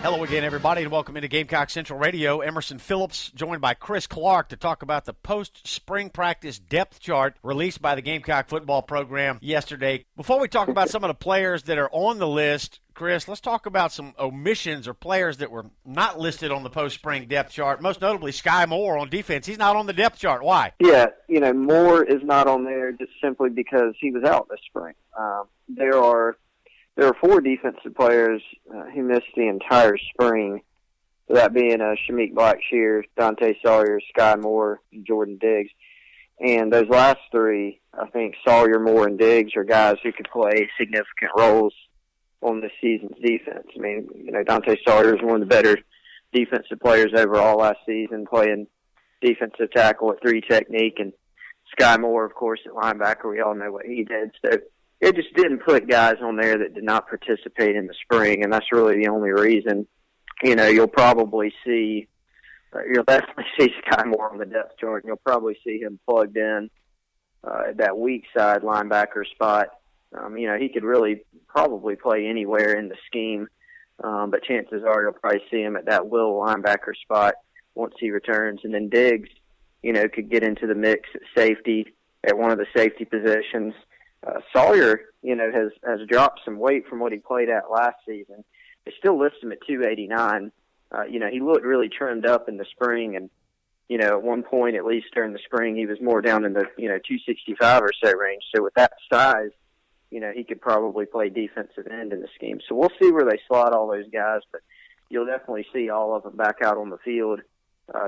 Hello again, everybody, and welcome into Gamecock Central Radio. Emerson Phillips joined by Chris Clark to talk about the post-spring practice depth chart released by the Gamecock football program yesterday. Before we talk about some of the players that are on the list, Chris, let's talk about some omissions or players that were not listed on the post-spring depth chart, most notably Sky Moore on defense. He's not on the depth chart. Why? Yeah, Moore is not on there just simply because he was out this spring. There are four defensive players who missed the entire spring, that being Shameik Blackshear, Dante Sawyer, Sky Moore, and Jordan Diggs. And those last three, I think Sawyer, Moore, and Diggs are guys who could play significant roles on this season's defense. I mean, Dante Sawyer is one of the better defensive players overall last season, playing defensive tackle at 3 technique, and Sky Moore, of course, at linebacker. We all know what he did. So it just didn't put guys on there that did not participate in the spring, and that's really the only reason. You'll probably see, you'll definitely see Sky Moore on the depth chart, and you'll probably see him plugged in at that weak side linebacker spot. He could really probably play anywhere in the scheme, but chances are you'll probably see him at that will linebacker spot once he returns. And then Diggs, could get into the mix at safety, at one of the safety positions. Sawyer, has dropped some weight from what he played at last season. They still list him at 289. He looked really trimmed up in the spring, and, at one point, at least during the spring, he was more down in the, 265 or so range. So with that size, he could probably play defensive end in the scheme. So we'll see where they slot all those guys, but you'll definitely see all of them back out on the field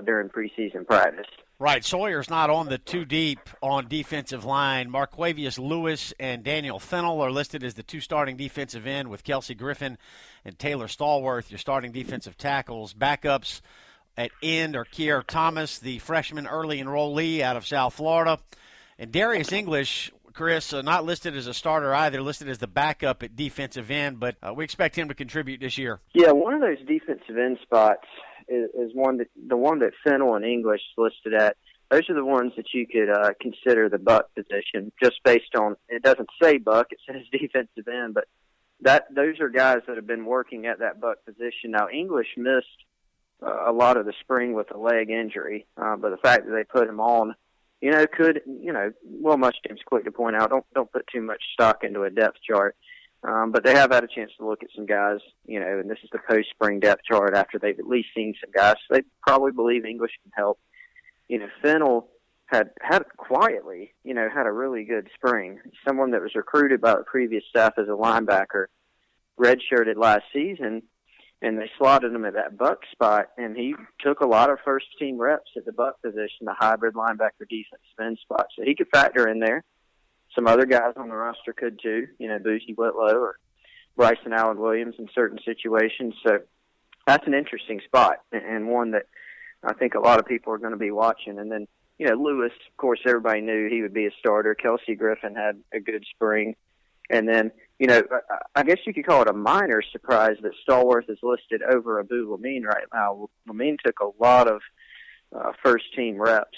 during preseason practice. Right, Sawyer's not on the two deep on defensive line. Marquavius Lewis and Daniel Fennell are listed as the two starting defensive end, with Kelsey Griffin and Taylor Stallworth, your starting defensive tackles. Backups at end are Kier Thomas, the freshman early enrollee out of South Florida, and Darius English, Chris, not listed as a starter either, listed as the backup at defensive end, but we expect him to contribute this year. Yeah, one of those defensive end spots is the one that Fennell and English listed at. Those are the ones that you could consider the buck position, just based on, it doesn't say buck, it says defensive end, but those are guys that have been working at that buck position. Now, English missed a lot of the spring with a leg injury, but the fact that they put him on, Will Muschamp's quick to point out, don't put too much stock into a depth chart. But they have had a chance to look at some guys, and this is the post-spring depth chart after they've at least seen some guys. So they probably believe English can help. Fennell had quietly, had a really good spring. Someone that was recruited by the previous staff as a linebacker, redshirted last season, and they slotted him at that buck spot, and he took a lot of first-team reps at the buck position, the hybrid linebacker defensive end spot. So he could factor in there. Some other guys on the roster could too, Boozy Whitlow or Bryson Allen Williams in certain situations. So that's an interesting spot, and one that I think a lot of people are going to be watching. And then, Lewis, of course, everybody knew he would be a starter. Kelsey Griffin had a good spring. And then, I guess you could call it a minor surprise that Stallworth is listed over Abu Lamine right now. Lamine took a lot of first-team reps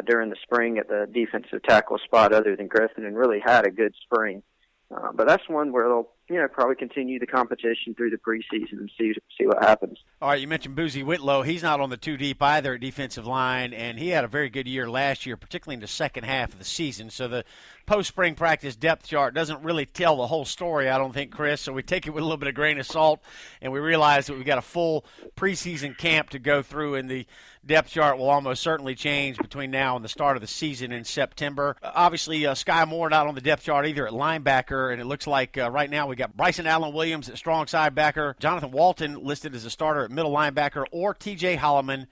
during the spring at the defensive tackle spot other than Griffin, and really had a good spring. But that's one where they'll, probably continue the competition through the preseason and see what happens. All right, you mentioned Boozy Whitlow. He's not on the two deep either at defensive line, and he had a very good year last year, particularly in the second half of the season. So the post-spring practice depth chart doesn't really tell the whole story, I don't think, Chris. So we take it with a little bit of grain of salt, and we realize that we've got a full preseason camp to go through, and the depth chart will almost certainly change between now and the start of the season in September. Obviously, Sky Moore not on the depth chart either at linebacker, and it looks like right now we got Bryson Allen Williams at strong side backer, Jonathan Walton listed as a starter at middle linebacker, or T.J. Holloman,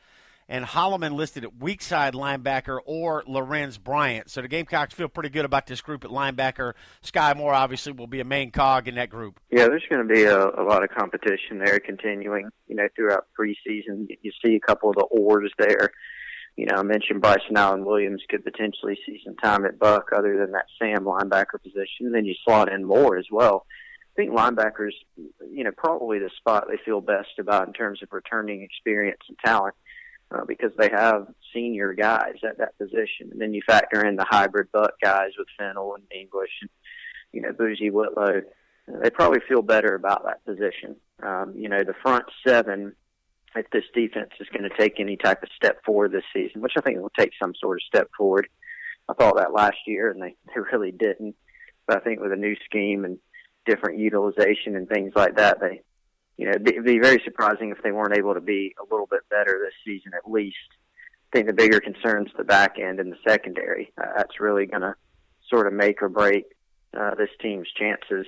and Holloman listed at weak side linebacker, or Lorenz Bryant. So the Gamecocks feel pretty good about this group at linebacker. Sky Moore obviously will be a main cog in that group. Yeah, there's going to be a lot of competition there continuing, throughout preseason. You see a couple of the oars there. I mentioned Bryson Allen Williams could potentially see some time at buck other than that Sam linebacker position. And then you slot in Moore as well. I think linebackers, probably the spot they feel best about in terms of returning experience and talent, because they have senior guys at that position. And then you factor in the hybrid buck guys with Fennell and English and, Boozy Whitlow. they probably feel better about that position. The front seven, if this defense is going to take any type of step forward this season, which I think it will take some sort of step forward. I thought that last year, and they really didn't. But I think with a new scheme and different utilization and things like that, it'd be very surprising if they weren't able to be a little bit better this season at least. I think the bigger concern's the back end and the secondary. That's really going to sort of make or break this team's chances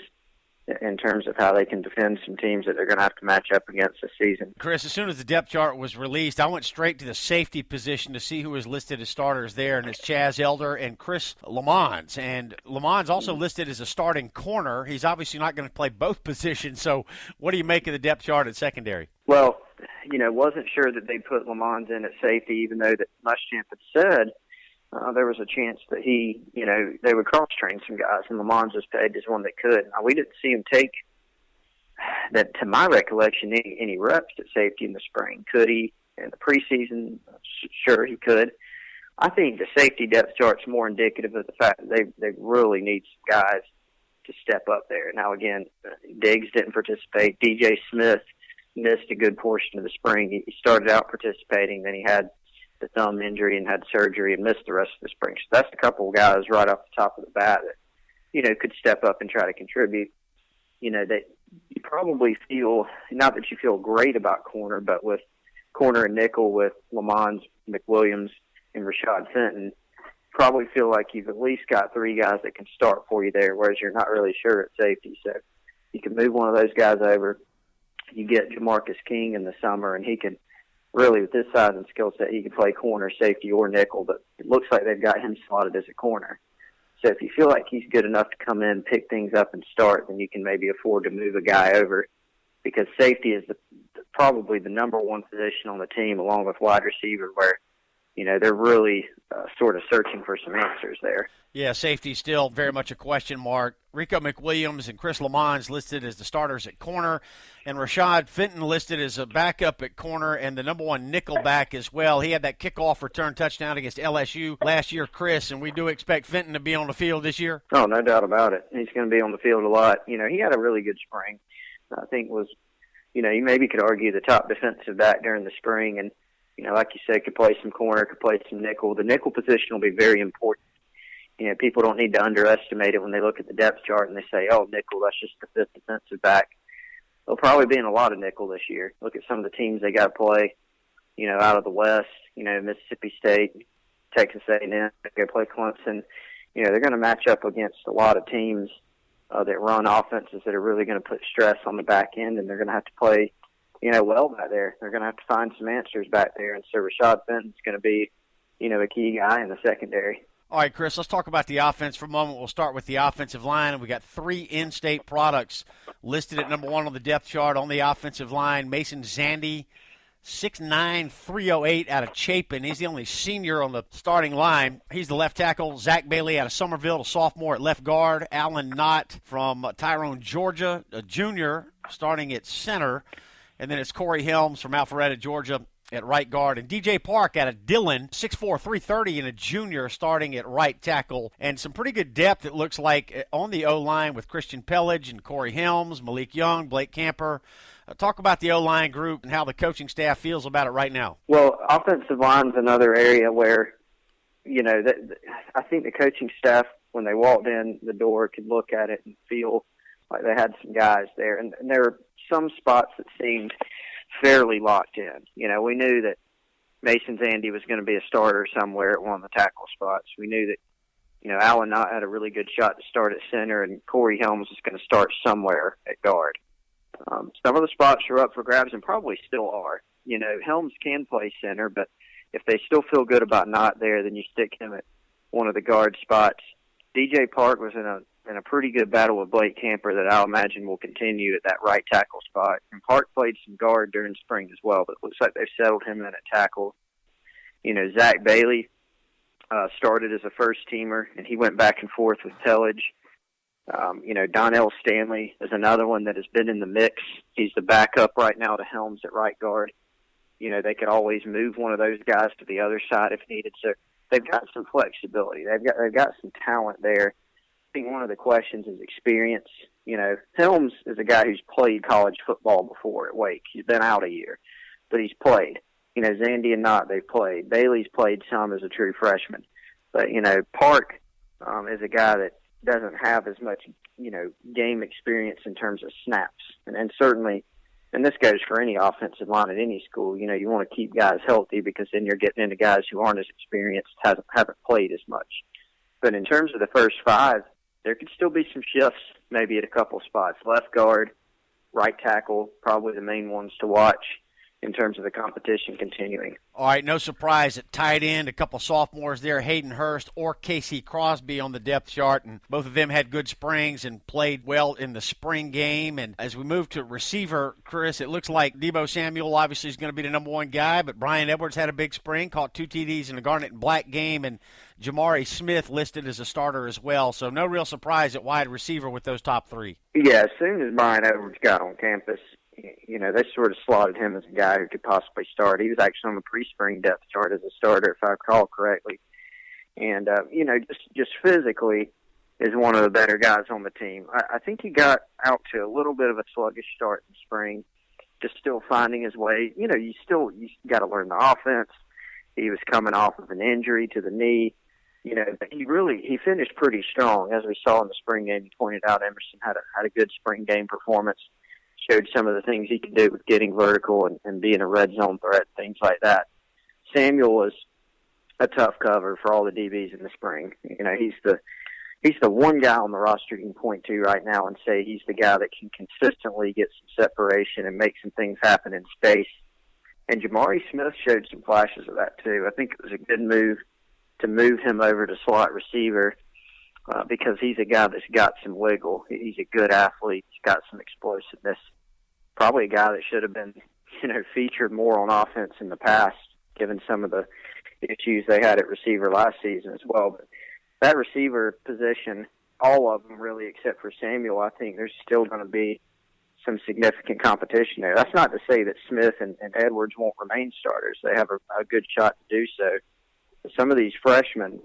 in terms of how they can defend some teams that they're going to have to match up against this season. Chris, as soon as the depth chart was released, I went straight to the safety position to see who was listed as starters there, and it's Chaz Elder and Chris Lamons. And Lamons also listed as a starting corner. He's obviously not going to play both positions, so what do you make of the depth chart at secondary? Well, wasn't sure that they put Lamons in at safety, even though that Muschamp had said there was a chance that they would cross-train some guys, and Lamons was pegged as one that could. Now, we didn't see him take, that to my recollection, any reps at safety in the spring. Could he in the preseason? Sure, he could. I think the safety depth chart's more indicative of the fact that they really need some guys to step up there. Now, again, Diggs didn't participate. DJ Smith missed a good portion of the spring. He started out participating, then he had the thumb injury and had surgery and missed the rest of the spring. So that's a couple of guys right off the top of the bat that, could step up and try to contribute. That you probably feel, not that you feel great about corner, but with corner and nickel with Lamons, McWilliams, and Rashad Fenton, probably feel like you've at least got three guys that can start for you there, whereas you're not really sure at safety. So you can move one of those guys over. You get Jamarcus King in the summer, and he can really, with this size and skill set, he can play corner, safety, or nickel, but it looks like they've got him slotted as a corner. So if you feel like he's good enough to come in, pick things up, and start, then you can maybe afford to move a guy over, because safety is probably the number one position on the team, along with wide receiver, where they're really sort of searching for some answers there. Yeah, safety still very much a question mark. Rico McWilliams and Chris Lamons listed as the starters at corner, and Rashad Fenton listed as a backup at corner and the number one nickel back as well. He had that kickoff return touchdown against LSU last year, Chris, and we do expect Fenton to be on the field this year. Oh, no doubt about it. He's going to be on the field a lot. He had a really good spring. I think you maybe could argue the top defensive back during the spring, and like you said, could play some corner, could play some nickel. The nickel position will be very important. People don't need to underestimate it when they look at the depth chart and they say, oh, nickel, that's just the fifth defensive back. They'll probably be in a lot of nickel this year. Look at some of the teams they got to play, out of the West, Mississippi State, Texas A&M, they go play Clemson. They're going to match up against a lot of teams that run offenses that are really going to put stress on the back end, and they're going to have to play well back there. They're going to have to find some answers back there. And so Rashad Fenton's going to be, a key guy in the secondary. All right, Chris, let's talk about the offense for a moment. We'll start with the offensive line, and we got three in-state products listed at number one on the depth chart on the offensive line. Mason Zandy, 6'9", 308 out of Chapin. He's the only senior on the starting line. He's the left tackle. Zach Bailey out of Somerville, a sophomore at left guard. Alan Knott from Tyrone, Georgia, a junior, starting at center. And then it's Corey Helms from Alpharetta, Georgia, at right guard. And DJ Park out of Dillon, 6'4", 330, and a junior starting at right tackle. And some pretty good depth, it looks like, on the O-line with Christian Pellage and Corey Helms, Malik Young, Blake Camper. Talk about the O-line group and how the coaching staff feels about it right now. Well, offensive line's another area where, I think the coaching staff, when they walked in the door, could look at it and feel like they had some guys there. And there were some spots that seemed fairly locked in. We knew that Mason Zandy was going to be a starter somewhere at one of the tackle spots. We knew that, Alan Knott had a really good shot to start at center, and Corey Helms was going to start somewhere at guard. Some of the spots are up for grabs and probably still are. Helms can play center, but if they still feel good about Knott there, then you stick him at one of the guard spots. DJ Park was in a pretty good battle with Blake Camper that I'll imagine will continue at that right tackle spot. And Park played some guard during spring as well, but it looks like they've settled him in at tackle. Zach Bailey started as a first-teamer, and he went back and forth with Tellage. Donnell Stanley is another one that has been in the mix. He's the backup right now to Helms at right guard. They could always move one of those guys to the other side if needed. So they've got some flexibility. They've got some talent there. I think one of the questions is experience. Helms is a guy who's played college football before at Wake. He's been out a year, but he's played. Zandy and Knott, they've played. Bailey's played some as a true freshman. But, Park is a guy that doesn't have as much, game experience in terms of snaps. And certainly, and this goes for any offensive line at any school, you want to keep guys healthy because then you're getting into guys who aren't as experienced, haven't played as much. But in terms of the first five, there could still be some shifts maybe at a couple spots. Left guard, right tackle, probably the main ones to watch in terms of the competition continuing. All right, no surprise at tight end, a couple sophomores there, Hayden Hurst or Casey Crosby on the depth chart, and both of them had good springs and played well in the spring game. And as we move to receiver, Chris, it looks like Debo Samuel obviously is going to be the number one guy, but Brian Edwards had a big spring, caught 2 TDs in the Garnet and Black game, and Jamari Smith listed as a starter as well. So no real surprise at wide receiver with those top three. Yeah, as soon as Brian Edwards got on campus, they sort of slotted him as a guy who could possibly start. He was actually on the pre-spring depth chart as a starter, if I recall correctly. And, just physically is one of the better guys on the team. I think he got out to a little bit of a sluggish start in spring, just still finding his way. You got to learn the offense. He was coming off of an injury to the knee. But he finished pretty strong, as we saw in the spring game. You pointed out Emerson had a good spring game performance. Showed some of the things he can do with getting vertical and being a red zone threat, things like that. Samuel was a tough cover for all the DBs in the spring. He's the one guy on the roster you can point to right now and say he's the guy that can consistently get some separation and make some things happen in space. And Jamari Smith showed some flashes of that too. I think it was a good move to move him over to slot receiver. Because he's a guy that's got some wiggle. He's a good athlete. He's got some explosiveness. Probably a guy that should have been, featured more on offense in the past, given some of the issues they had at receiver last season as well. But that receiver position, all of them really, except for Samuel, I think there's still going to be some significant competition there. That's not to say that Smith and Edwards won't remain starters. They have a good shot to do so. But some of these freshmen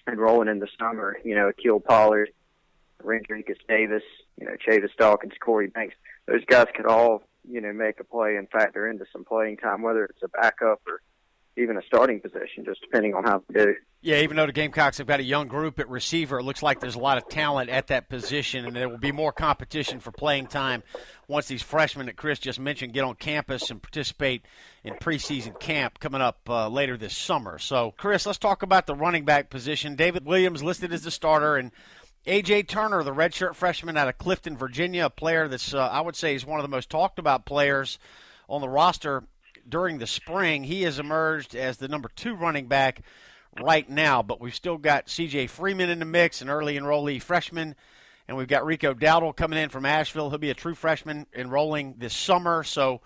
enrolling in the summer, Akil Pollard, Rendricus Davis, Chavis Dawkins, Corey Banks, those guys could all, make a play and factor into some playing time, whether it's a backup or even a starting position, just depending on how they do. Yeah, even though the Gamecocks have got a young group at receiver, it looks like there's a lot of talent at that position, and there will be more competition for playing time once these freshmen that Chris just mentioned get on campus and participate in preseason camp coming up later this summer. So, Chris, let's talk about the running back position. David Williams listed as the starter, and A.J. Turner, the redshirt freshman out of Clifton, Virginia, a player that's, I would say, is one of the most talked about players on the roster during the spring. He has emerged as the number 2 running back right now, but we've still got C.J. Freeman in the mix, an early enrollee freshman, and we've got Rico Dowdle coming in from Asheville. He'll be a true freshman enrolling this summer, so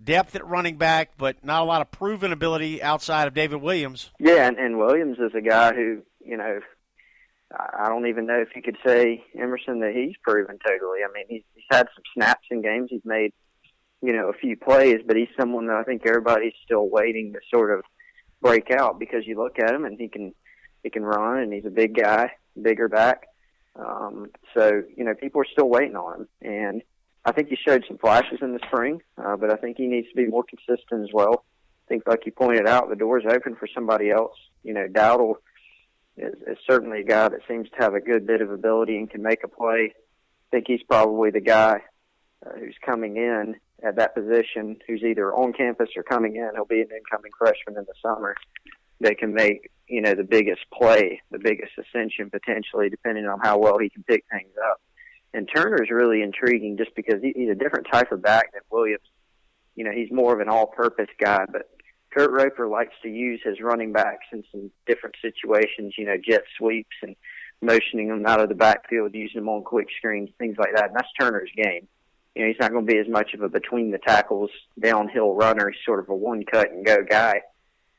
depth at running back, but not a lot of proven ability outside of David Williams. Yeah, and Williams is a guy who, I don't even know if you could say, Emerson, that he's proven totally. I mean, he's had some snaps in games. He's made, a few plays, but he's someone that I think everybody's still waiting to sort of break out, because you look at him and he can run, and he's a big guy, bigger back. So, people are still waiting on him. And I think he showed some flashes in the spring, but I think he needs to be more consistent as well. I think, like you pointed out, the door's open for somebody else. Dowdle is certainly a guy that seems to have a good bit of ability and can make a play. I think he's probably the guy who's coming in at that position, who's either on campus or coming in. He'll be an incoming freshman in the summer. They can make, the biggest play, the biggest ascension potentially, depending on how well he can pick things up. And Turner's really intriguing just because he's a different type of back than Williams. He's more of an all-purpose guy, but Kurt Roper likes to use his running backs in some different situations, jet sweeps and motioning them out of the backfield, using them on quick screens, things like that. And that's Turner's game. He's not going to be as much of a between the tackles downhill runner. He's sort of a one cut and go guy,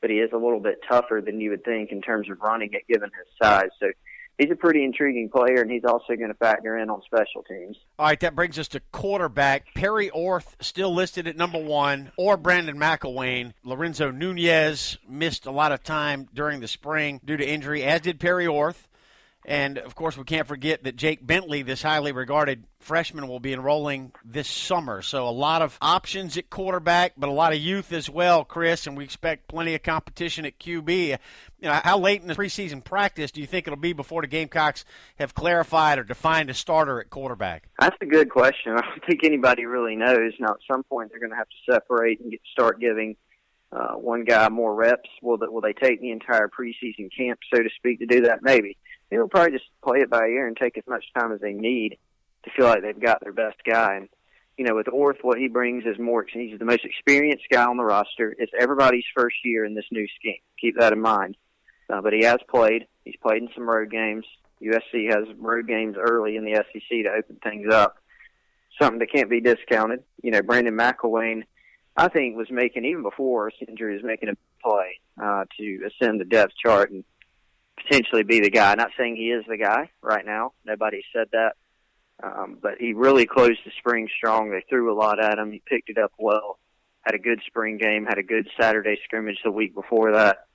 but he is a little bit tougher than you would think in terms of running it, given his size. So he's a pretty intriguing player, and he's also going to factor in on special teams. All right, that brings us to quarterback. Perry Orth still listed at number 1, or Brandon McElwain. Lorenzo Nunez missed a lot of time during the spring due to injury, as did Perry Orth. And, of course, we can't forget that Jake Bentley, this highly regarded freshman, will be enrolling this summer. So a lot of options at quarterback, but a lot of youth as well, Chris, and we expect plenty of competition at QB. How late in the preseason practice do you think it'll be before the Gamecocks have clarified or defined a starter at quarterback? That's a good question. I don't think anybody really knows. Now, at some point, they're going to have to separate and start giving one guy more reps. Will they take the entire preseason camp, so to speak, to do that? Maybe. They'll probably just play it by ear and take as much time as they need to feel like they've got their best guy. And, with Orth, what he brings is he's the most experienced guy on the roster. It's everybody's first year in this new scheme. Keep that in mind. But he has played. He's played in some road games. USC has road games early in the SEC to open things up. Something that can't be discounted. Brandon McElwain, I think, was making, even before his injury, was making a play to ascend the depth chart and potentially be the guy. Not saying he is the guy right now. Nobody said that. But he really closed the spring strong. They threw a lot at him. He picked it up well. Had a good spring game. Had a good Saturday scrimmage the week before that.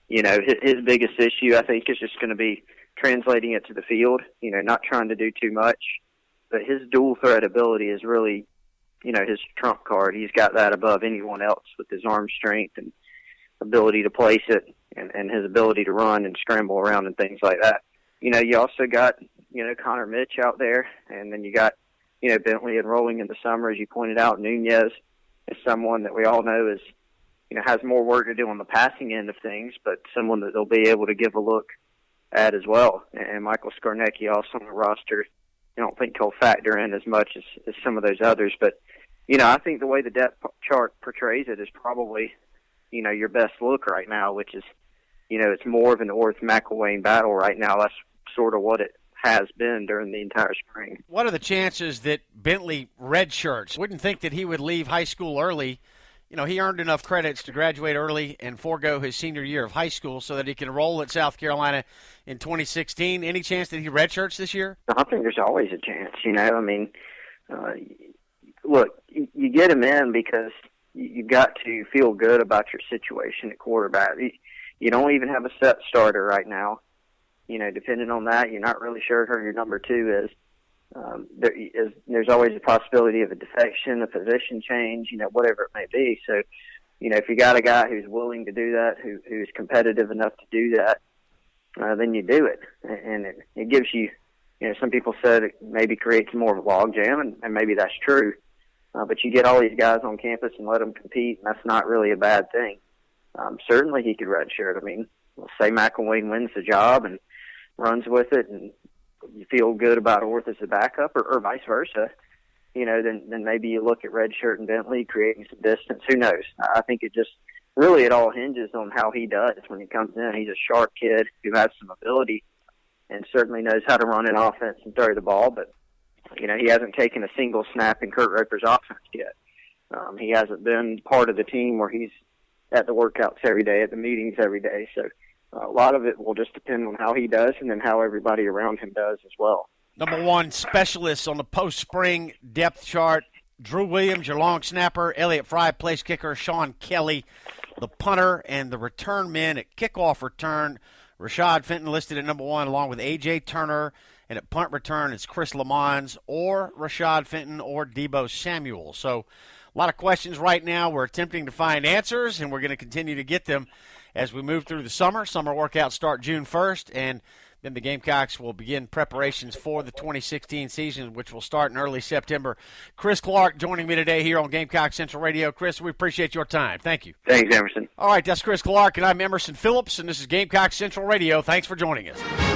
His biggest issue, I think, is just going to be translating it to the field. Not trying to do too much. But his dual threat ability is really, his trump card. He's got that above anyone else with his arm strength and ability to place it and his ability to run and scramble around and things like that. You also got, Connor Mitch out there, and then you got, Bentley enrolling in the summer, as you pointed out. Nunez is someone that we all know is, has more work to do on the passing end of things, but someone that they'll be able to give a look at as well. And Michael Skarnecki also on the roster. I don't think he'll factor in as much as some of those others, but, I think the way the depth chart portrays it is probably, your best look right now, which is, it's more of an Orth-McElwain battle right now. That's sort of what it has been during the entire spring. What are the chances that Bentley redshirts? Wouldn't think that he would leave high school early. He earned enough credits to graduate early and forego his senior year of high school so that he can enroll at South Carolina in 2016. Any chance that he redshirts this year? I think there's always a chance, look, you get him in because you've got to feel good about your situation at quarterback. You don't even have a set starter right now. Depending on that, you're not really sure who your number two is. There's always a possibility of a defection, a position change, whatever it may be. So, if you got a guy who's willing to do that, who's competitive enough to do that, then you do it. And it gives you, some people said it maybe creates more of a log jam, and maybe that's true. But you get all these guys on campus and let them compete, and that's not really a bad thing. Certainly he could redshirt. Let's say McElwain wins the job and runs with it, and you feel good about Orth as a backup, or vice versa, then maybe you look at redshirt and Bentley creating some distance. Who knows? I think it all hinges on how he does when he comes in. He's a sharp kid who has some ability and certainly knows how to run an offense and throw the ball, but, he hasn't taken a single snap in Kurt Roper's offense yet. He hasn't been part of the team where he's at the workouts every day, at the meetings every day. So a lot of it will just depend on how he does and then how everybody around him does as well. Number one specialist on the post-spring depth chart, Drew Williams, your long snapper, Elliott Fry, place kicker, Sean Kelly, the punter, and the return men at kickoff return. Rashad Fenton listed at number one along with A.J. Turner, and at punt return it's Chris Lamons or Rashad Fenton or Debo Samuel. So a lot of questions right now. We're attempting to find answers, and we're going to continue to get them as we move through the summer. Summer workouts start June 1st, and then the Gamecocks will begin preparations for the 2016 season, which will start in early September. Chris Clark joining me today here on Gamecock Central Radio. Chris, we appreciate your time. Thank you. Thanks, Emerson. All right, that's Chris Clark, and I'm Emerson Phillips, and this is Gamecock Central Radio. Thanks for joining us.